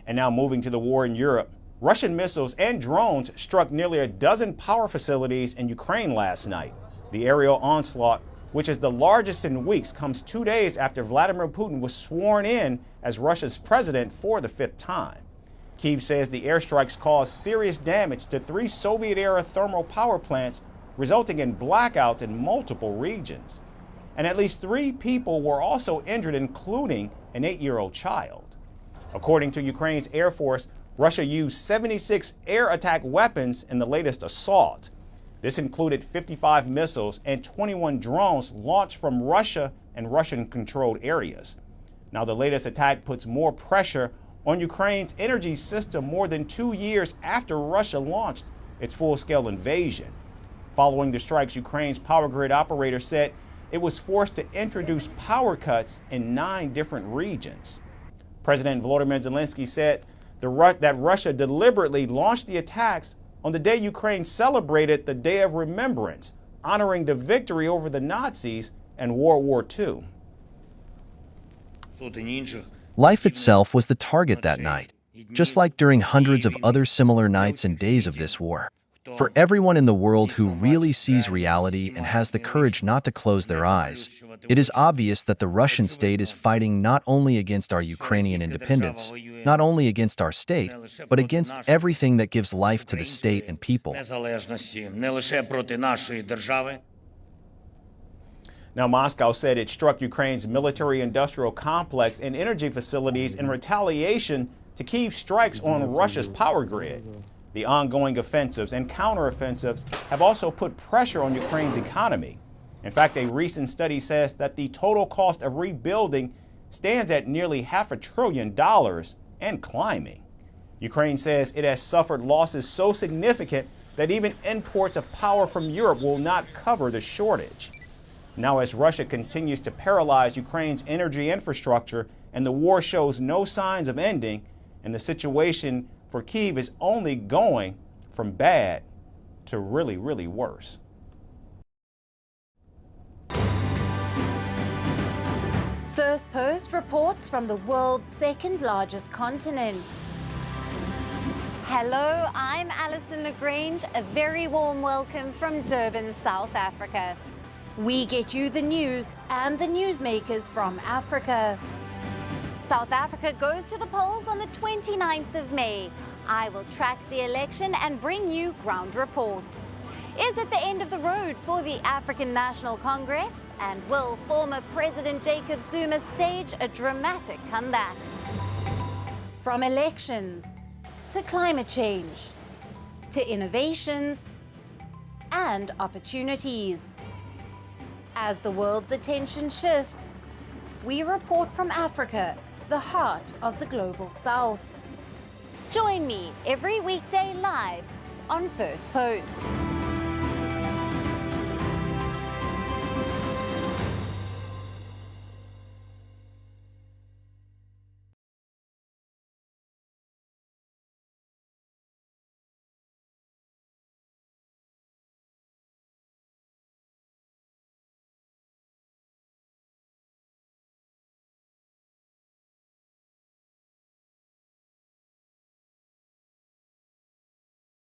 And now moving to the war in Europe, Russian missiles and drones struck nearly a dozen power facilities in Ukraine last night. The aerial onslaught, which is the largest in weeks, comes 2 days after Vladimir Putin was sworn in as Russia's president for the 5th time. Kyiv says the airstrikes caused serious damage to 3 Soviet-era thermal power plants, resulting in blackouts in multiple regions. And at least 3 people were also injured, including an 8-year-old child. According to Ukraine's Air Force, Russia used 76 air attack weapons in the latest assault. This included 55 missiles and 21 drones launched from Russia and Russian-controlled areas. Now, the latest attack puts more pressure on Ukraine's energy system more than 2 years after Russia launched its full-scale invasion. Following the strikes, Ukraine's power grid operator said it was forced to introduce power cuts in 9 different regions. President Volodymyr Zelensky said that Russia deliberately launched the attacks on the day Ukraine celebrated the Day of Remembrance, honoring the victory over the Nazis and World War II. Life itself was the target that night, just like during hundreds of other similar nights and days of this war. For everyone in the world who really sees reality and has the courage not to close their eyes, it is obvious that the Russian state is fighting not only against our Ukrainian independence, not only against our state, but against everything that gives life to the state and people. Now, Moscow said it struck Ukraine's military-industrial complex and energy facilities in retaliation to Kyiv's strikes on Russia's power grid. The ongoing offensives and counteroffensives have also put pressure on Ukraine's economy. In fact, a recent study says that the total cost of rebuilding stands at nearly $500 billion and climbing. Ukraine says it has suffered losses so significant that even imports of power from Europe will not cover the shortage. Now, as Russia continues to paralyze Ukraine's energy infrastructure and the war shows no signs of ending, and the situation for Kyiv is only going from bad to really, really worse. Firstpost reports from the world's 2nd largest continent. Hello, I'm Alison LaGrange. A very warm welcome from Durban, South Africa. We get you the news and the newsmakers from Africa. South Africa goes to the polls on the 29th of May. I will track the election and bring you ground reports. Is it the end of the road for the African National Congress? And will former President Jacob Zuma stage a dramatic comeback? From elections to climate change to innovations and opportunities. As the world's attention shifts, we report from Africa, the heart of the global South. Join me every weekday live on Firstpost.